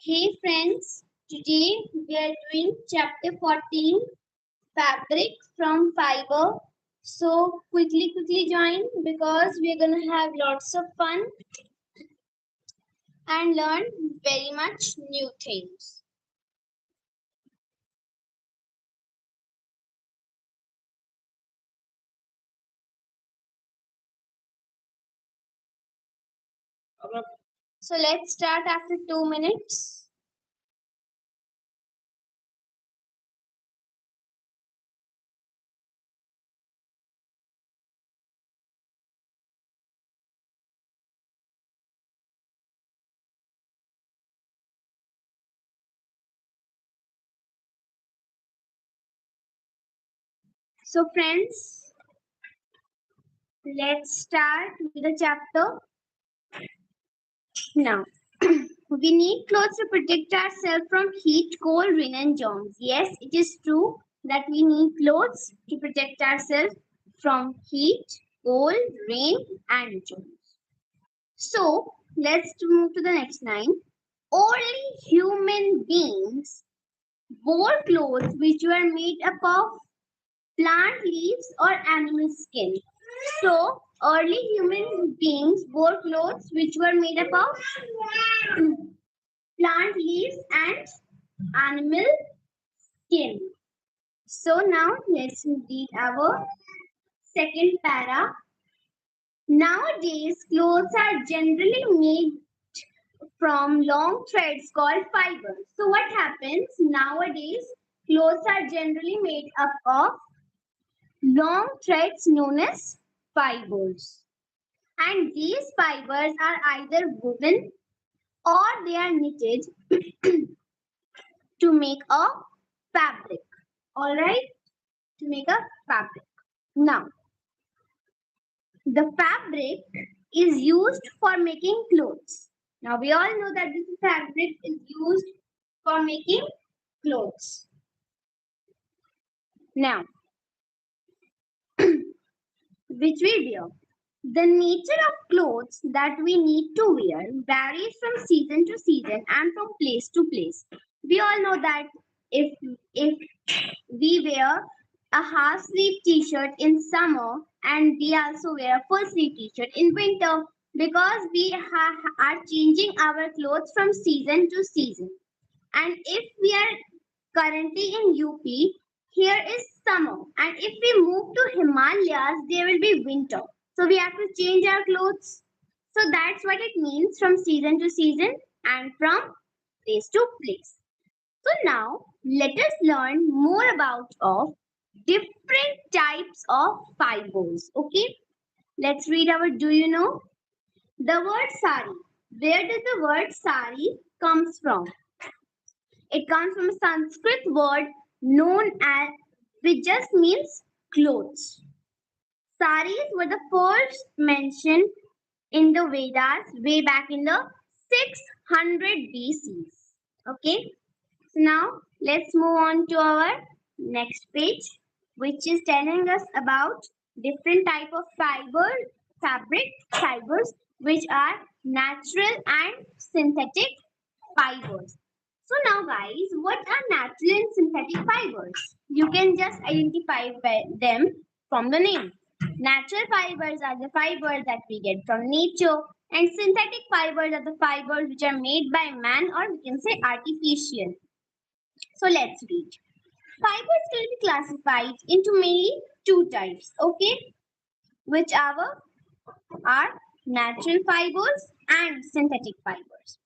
Hey friends, today we are doing chapter 14 fabric from fiber. So quickly join because we are going to have lots of fun and learn very much new things. So let's start after 2 minutes. So friends, let's start with the chapter now. We need clothes to protect ourselves from heat, cold, rain, and germs. Yes, it is true that we need clothes to protect ourselves from heat, cold, rain, and germs. So, let's move to the next line. Only human beings wore clothes which were made up of plant leaves or animal skin. So, early human beings wore clothes which were made up of plant leaves and animal skin. So now let's read our second para. Nowadays, clothes are generally made from long threads called fibers. So what happens nowadays? Clothes are generally made up of long threads known as fibers. And these fibers are either woven or they are knitted to make a fabric. Alright? To make a fabric. Now, the fabric is used for making clothes. Now, we all know that this fabric is used for making clothes. Now, which we wear. The nature of clothes that we need to wear varies from season to season and from place to place. We all know that if if we wear a half sleeve t-shirt in summer and we also wear a full sleeve t-shirt in winter because we are changing our clothes from season to season. And if we are currently in UP, here is summer. And if we move to Himalayas, there will be winter. So we have to change our clothes. So that's what it means from season to season and from place to place. So now let us learn more about of different types of fibers. Okay, let's read our do you know? The word sari. Where does the word sari comes from? It comes from a Sanskrit word known as which just means clothes. Saris were the first mentioned in the Vedas way back in the 600 BC. Okay, so now let's move on to our next page, which is telling us about different type of fibers, which are natural and synthetic fibers. So now guys, what are natural and synthetic fibers? You can just identify them from the name. Natural fibers are the fibers that we get from nature and synthetic fibers are the fibers which are made by man or we can say artificial. So let's read. Fibers can be classified into mainly two types, okay? Which are natural fibers and synthetic fibers.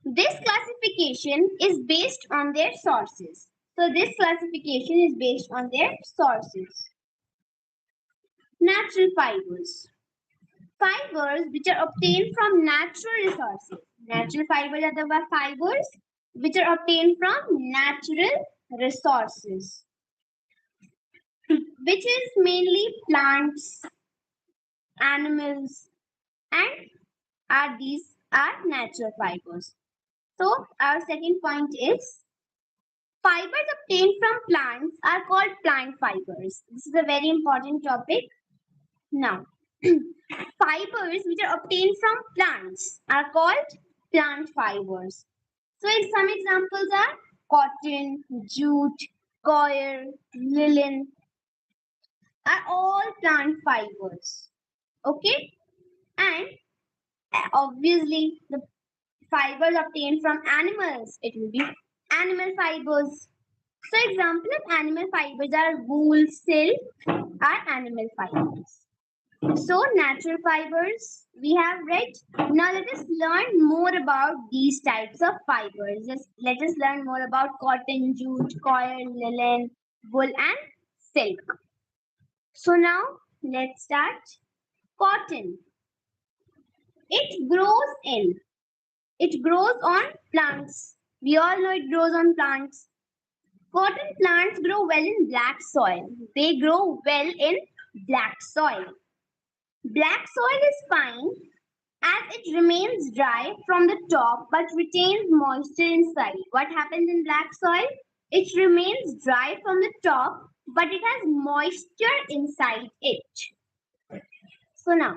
This classification is based on their sources. So this classification is based on their sources. Natural fibers. Fibers which are obtained from natural resources. Natural fibers are the fibers which are obtained from natural resources, which is mainly plants, animals, and these are natural fibers. So our second point is fibers obtained from plants are called plant fibers. This is a very important topic. Now, fibers which are obtained from plants are called plant fibers. So some examples are cotton, jute, coir, linen are all plant fibers. Okay, and obviously the fibers obtained from animals, it will be animal fibers. So example of animal fibers are wool, silk are animal fibers. So natural fibers we have read. Now let us learn more about these types of fibers. Let us learn more about cotton, jute, coir, linen, wool and silk. So now let's start. Cotton. It grows in. It grows on plants. We all know it grows on plants. Cotton plants grow well in black soil. They grow well in black soil. Black soil is fine as it remains dry from the top but retains moisture inside. What happens in black soil? It remains dry from the top but it has moisture inside it. So now,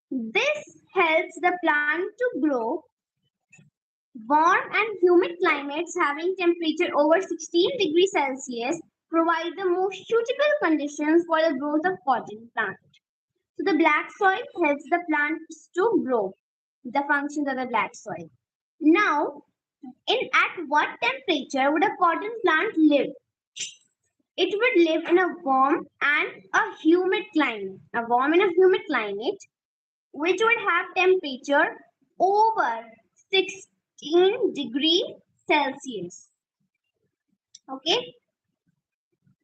this helps the plant to grow. Warm and humid climates having temperature over 16 degrees Celsius provide the most suitable conditions for the growth of cotton plant. So the black soil helps the plants to grow. The functions of the black soil. Now, at what temperature would a cotton plant live? It would live in a warm and a humid climate. A warm and a humid climate, which would have temperature over 16 degrees Celsius. Okay.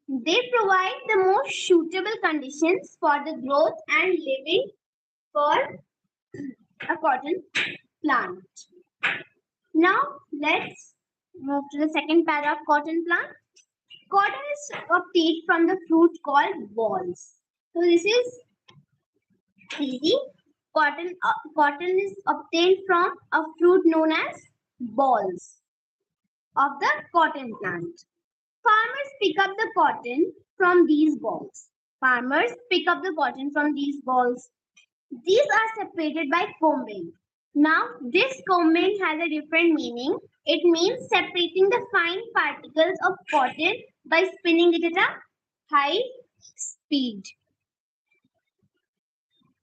They provide the most suitable conditions for the growth and living for a cotton plant. Now let's move to the second para of cotton plant. Cotton is obtained from the fruit called balls. So this is easy. Cotton is obtained from a fruit known as balls of the cotton plant. Farmers pick up the cotton from these balls. Farmers pick up the cotton from these balls. These are separated by combing. Now, this combing has a different meaning. It means separating the fine particles of cotton by spinning it at a high speed.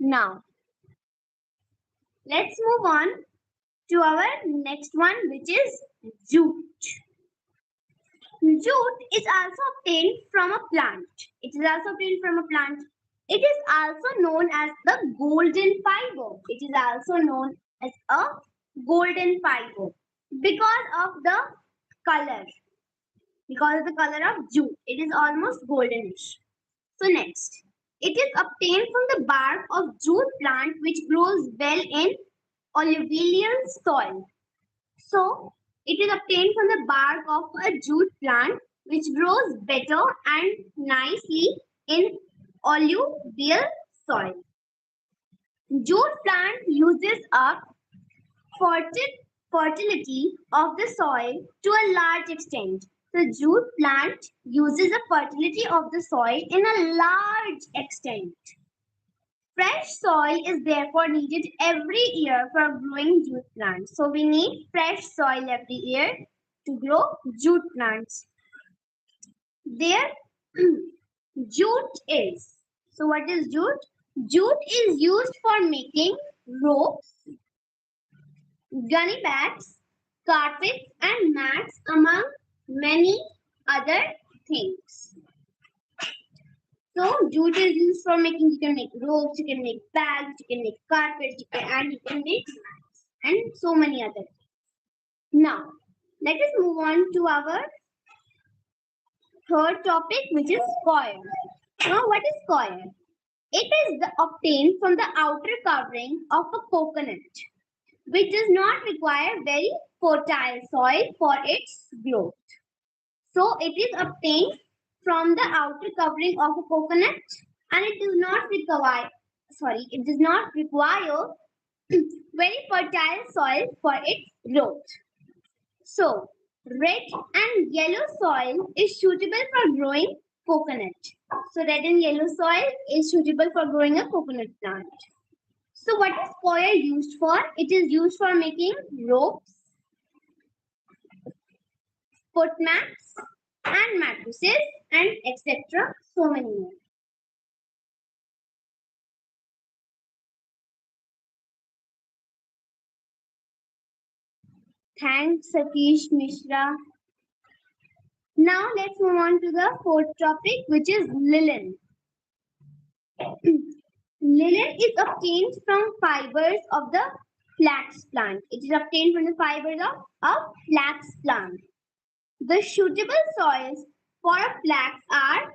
Now, let's move on to our next one, which is jute. Jute is also obtained from a plant. It is also obtained from a plant. It is also known as the golden fiber. It is also known as a golden fiber because of the color. Because of the color of jute, it is almost goldenish. So next, it is obtained from the bark of jute plant which grows well in alluvial soil. So it is obtained from the bark of a jute plant which grows better and nicely in alluvial soil. Jute plant uses up fertility of the soil to a large extent. The jute plant uses the fertility of the soil in a large extent. Fresh soil is therefore needed every year for growing jute plants. So we need fresh soil every year to grow jute plants. There, jute is. So what is jute? Jute is used for making ropes, gunny bags, carpets and mats among many other things. So jute is used for making, you can make ropes, you can make bags, you can make carpets, and you can make mats and so many other things. Now, let us move on to our third topic, which is coir. Now, what is coir? It is obtained from the outer covering of a coconut, which does not require very fertile soil for its growth. So, it is obtained from the outer covering of a coconut and it does not require very fertile soil for its growth. So, red and yellow soil is suitable for growing coconut. So, red and yellow soil is suitable for growing a coconut plant. So what is coir used for? It is used for making ropes, foot mats, and mattresses, and etc. So many more. Thanks, Satish Mishra. Now let's move on to the fourth topic, which is linen. Linen is obtained from fibers of the flax plant. It is obtained from the fibers of flax plant. The suitable soils for a flax are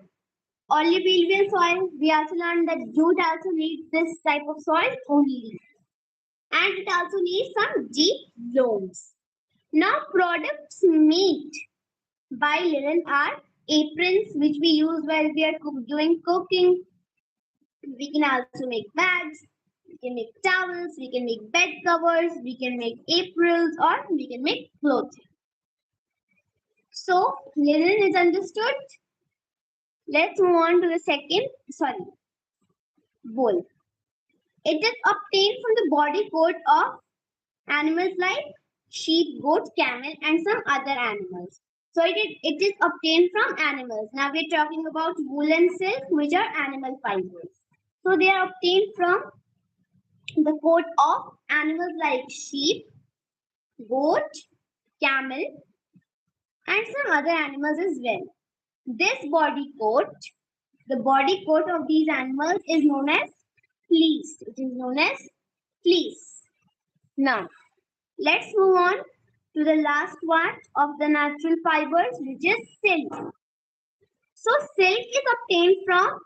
alluvial soil. We also learned that jute also needs this type of soil only. And it also needs some deep loams. Now products made by linen are aprons, which we use while we are doing cooking. We can also make bags, we can make towels, we can make bed covers, we can make aprons, or we can make clothes. So linen is understood. Let's move on to the wool. It is obtained from the body coat of animals like sheep, goat, camel, and some other animals. So it is obtained from animals. Now we're talking about wool and silk, which are animal fibers. So they are obtained from the coat of animals like sheep, goat, camel, and some other animals as well. This the body coat of these animals is known as fleece. It is known as fleece. Now, let's move on to the last one of the natural fibers, which is silk. So, silk is obtained from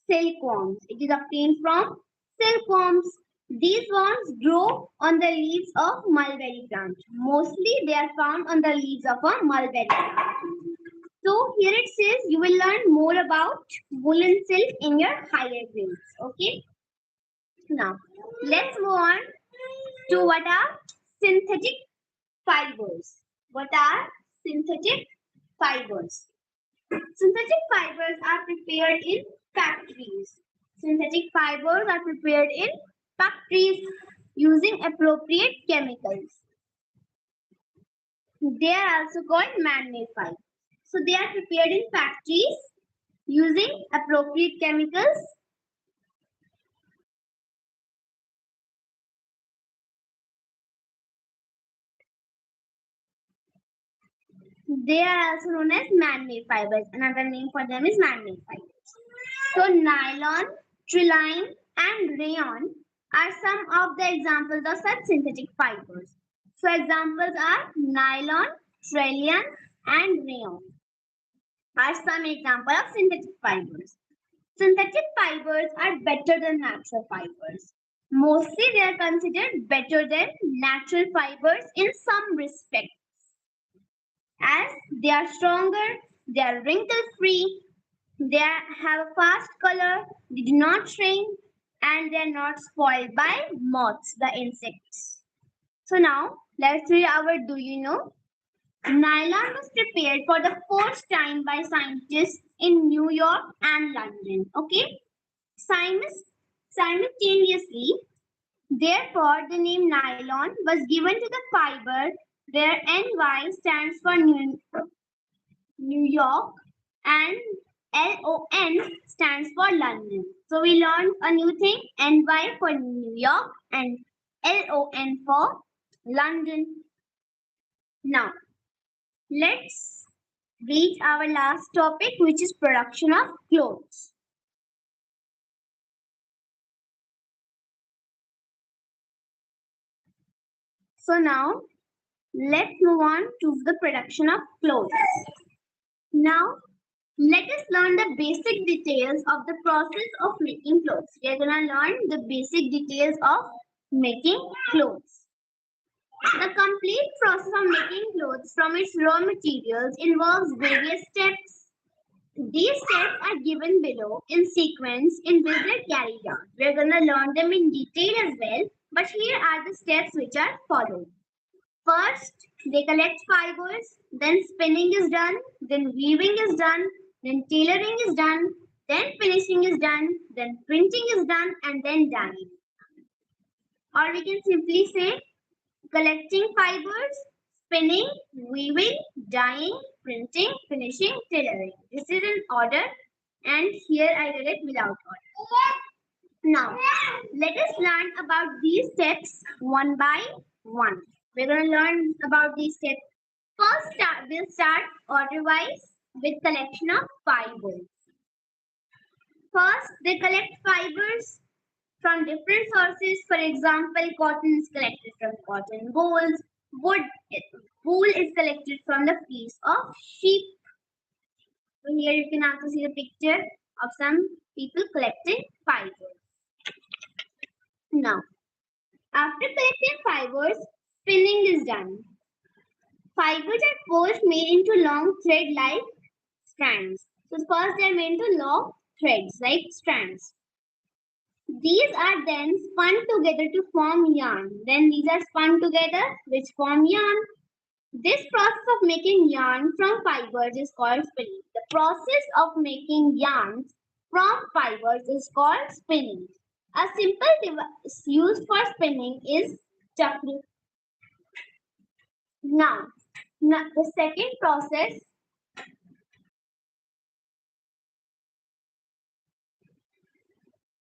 silkworms. It is obtained from silkworms. These worms grow on the leaves of mulberry plant. Mostly, they are found on the leaves of a mulberry plant. So, here it says you will learn more about wool and silk in your higher grades. Okay. Now, let's move on to what are synthetic fibers. What are synthetic fibers? Synthetic fibers are prepared in factories. Synthetic fibers are prepared in factories using appropriate chemicals. They are also called man-made fibers. So they are prepared in factories using appropriate chemicals. They are also known as man-made fibers. Another name for them is man-made fibers. So nylon, trilene, and rayon are some of the examples of such synthetic fibers. So examples are nylon, trilene, and rayon are some examples of synthetic fibers. Synthetic fibers are better than natural fibers. Mostly they are considered better than natural fibers in some respects, as they are stronger, they are wrinkle free, they have a fast color, they do not shrink, and they are not spoiled by moths, the insects. So now let's read our do you know? Nylon was prepared for the first time by scientists in New York and London. Okay, simultaneously, therefore, the name nylon was given to the fiber where NY stands for New York and LON stands for London. So we learned a new thing, NY for New York and LON for London. Now, let's reach our last topic, which is production of clothes. So now, let's move on to the production of clothes. Now, let us learn the basic details of the process of making clothes. We are going to learn the basic details of making clothes. The complete process of making clothes from its raw materials involves various steps. These steps are given below in sequence in which they are carried out. We are going to learn them in detail as well, but here are the steps which are followed. First, they collect fibers, then spinning is done, then weaving is done, then tailoring is done, then finishing is done, then printing is done, and then dyeing. Or we can simply say collecting fibers, spinning, weaving, dyeing, printing, finishing, tailoring. This is in order, and here I did it without order. Now, let us learn about these steps one by one. We're going to learn about these steps. First, we'll start order-wise with collection of fibers. First, they collect fibers from different sources. For example, cotton is collected from cotton bolls. Wool is collected from the fleece of sheep. So here you can also see the picture of some people collecting fibers. Now, after collecting fibers, spinning is done. Fibers are first made into long thread-like strands. So first they are made into long threads like strands. These are then spun together to form yarn. Then these are spun together which form yarn. This process of making yarn from fibers is called spinning. The process of making yarns from fibers is called spinning. A simple device used for spinning is chakra. Now, the second process.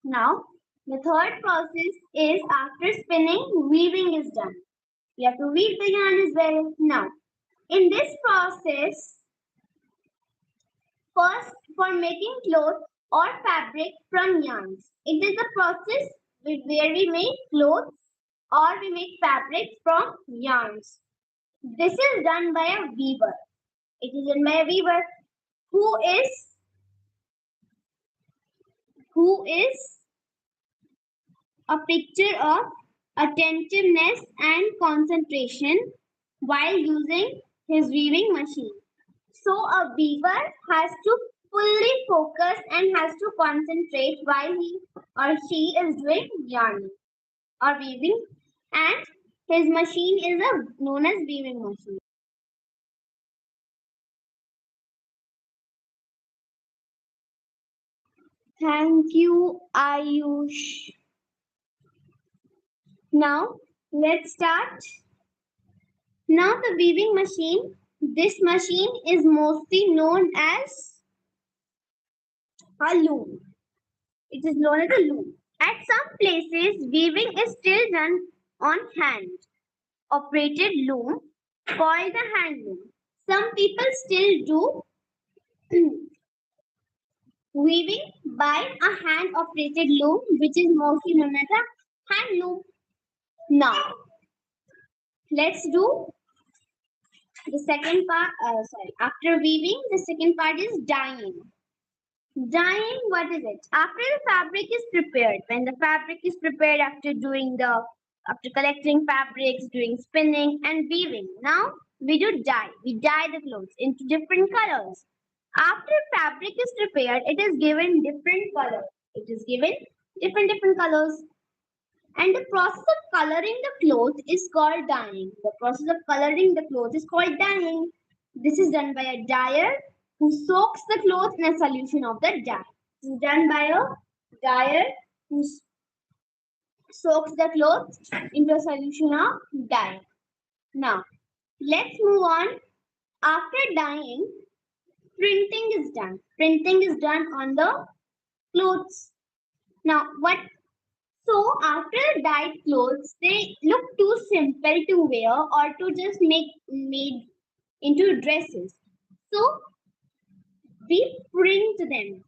Now, the third process is after spinning, weaving is done. You have to weave the yarn as well. Now, in this process, first for making cloth or fabric from yarns. It is a process where we make clothes or we make fabric from yarns. This is done by a weaver. It is done by a weaver who is a picture of attentiveness and concentration while using his weaving machine. So a weaver has to fully focus and has to concentrate while he or she is doing yarning or weaving, and his machine is known as weaving machine. Thank you, Ayush. Now let's start. Now the weaving machine. This machine is mostly known as a loom. It is known as a loom. At some places, weaving is still done on hand operated loom called a hand loom. Some people still do weaving by a hand operated loom, which is mostly known as a hand loom. Now, let's do the second part. After weaving, the second part is dyeing. Dyeing, what is it? After the fabric is prepared, when the fabric is prepared after collecting fabrics, doing spinning and weaving. Now we do dye. We dye the clothes into different colors. After fabric is prepared, it is given different colors. It is given different colors. And the process of coloring the cloth is called dyeing. The process of coloring the cloth is called dyeing. This is done by a dyer who soaks the cloth in a solution of the dye. This is done by a dyer who soaks the cloth into a solution of dye. Now, let's move on. After dyeing, printing is done. Printing is done on the clothes. Now, so after dyed clothes, they look too simple to wear or to just make made into dresses. So we print them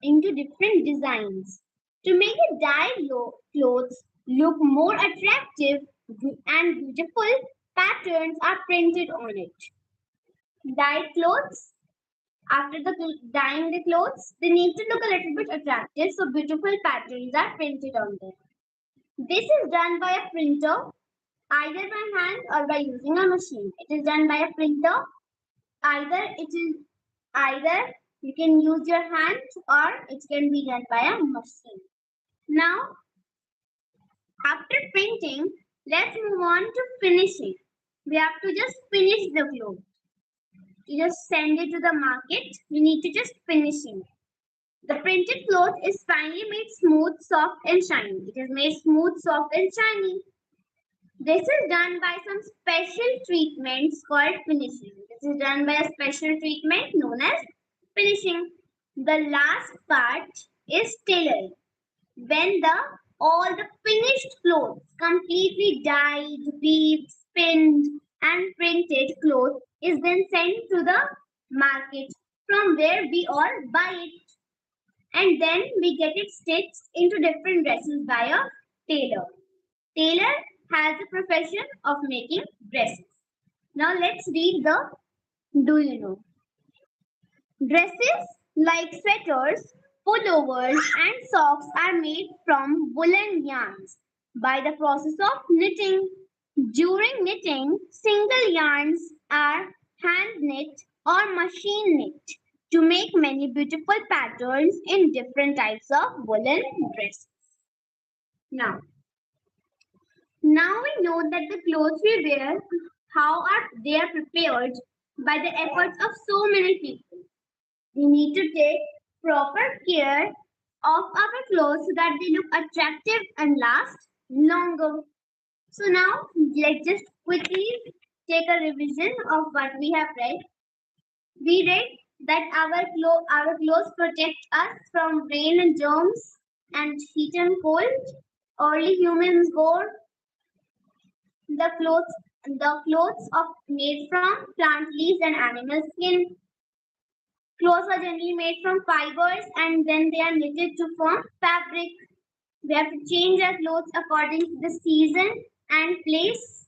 into different designs to make the dyed clothes look more attractive and beautiful. Patterns are printed on it. Dyed clothes. After dyeing the clothes, they need to look a little bit attractive, so beautiful patterns are printed on them. This is done by a printer, either by hand or by using a machine. It is done by a printer. Either you can use your hand or it can be done by a machine. Now, after printing, let's move on to finishing. We have to just finish the cloth. You just send it to the market. We need to just finish it. The printed cloth is finally made smooth, soft, and shiny. It is made smooth, soft, and shiny. This is done by some special treatments called finishing. This is done by a special treatment known as finishing. The last part is tailoring. When the all the finished clothes, completely dyed, weaved, spinned, and printed cloth is then sent to the market from where we all buy it, and then we get it stitched into different dresses by a tailor. Tailor has the profession of making dresses. Now let's read the do you know. Dresses like sweaters, pullovers, and socks are made from woolen yarns by the process of knitting. During knitting, single yarns are hand knit or machine knit to make many beautiful patterns in different types of woolen dresses. Now, now we know that the clothes we wear, how are they are prepared by the efforts of so many people. We need to take proper care of our clothes so that they look attractive and last longer. So now let's just quickly take a revision of what we have read. We read that our clothes protect us from rain and germs and heat and cold. Early humans wore the clothes of made from plant leaves and animal skin. Clothes are generally made from fibers and then they are knitted to form fabric. We have to change our clothes according to the season and place.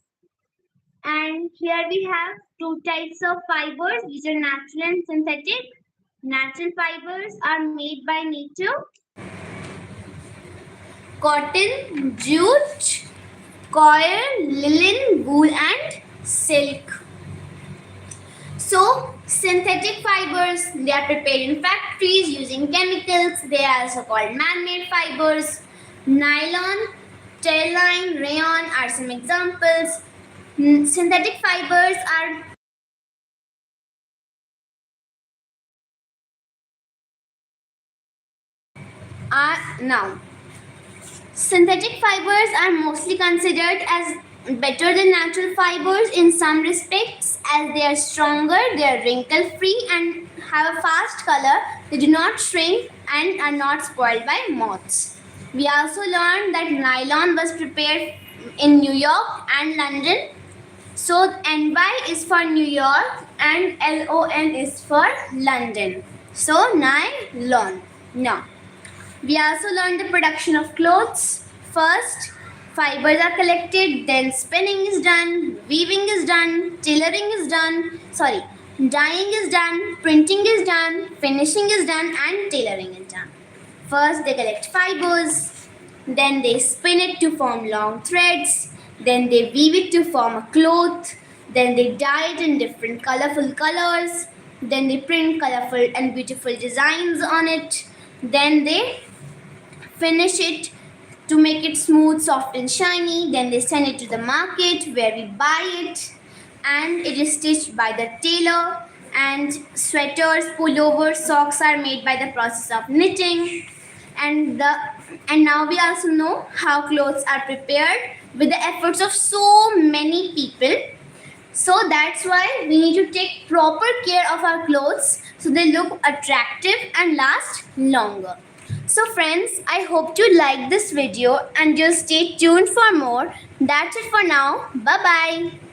And here we have two types of fibers, which are natural and synthetic. Natural fibers are made by nature. Cotton, jute, coir, linen, wool, and silk. So, synthetic fibers, they are prepared in factories using chemicals. They are also called man-made fibers. Nylon, terline, rayon are some examples. Synthetic fibers are now. Synthetic fibers are mostly considered as better than natural fibers in some respects, as they are stronger, they are wrinkle free and have a fast color. They do not shrink and are not spoiled by moths. We also learned that nylon was prepared in New York and London. So NY is for New York and LON is for London. So nylon. Now, we also learned the production of clothes. First, fibers are collected, then spinning is done, weaving is done, tailoring is done, dyeing is done, printing is done, finishing is done, and tailoring is done. First, they collect fibers, then they spin it to form long threads, then they weave it to form a cloth, then they dye it in different colorful colors, then they print colorful and beautiful designs on it, then they finish it to make it smooth, soft, and shiny. Then they send it to the market where we buy it, and it is stitched by the tailor. And sweaters, pullovers, socks are made by the process of knitting. And now we also know how clothes are prepared with the efforts of so many people. So that's why we need to take proper care of our clothes so they look attractive and last longer. So friends, I hope you liked this video and just stay tuned for more. That's it for now. Bye bye.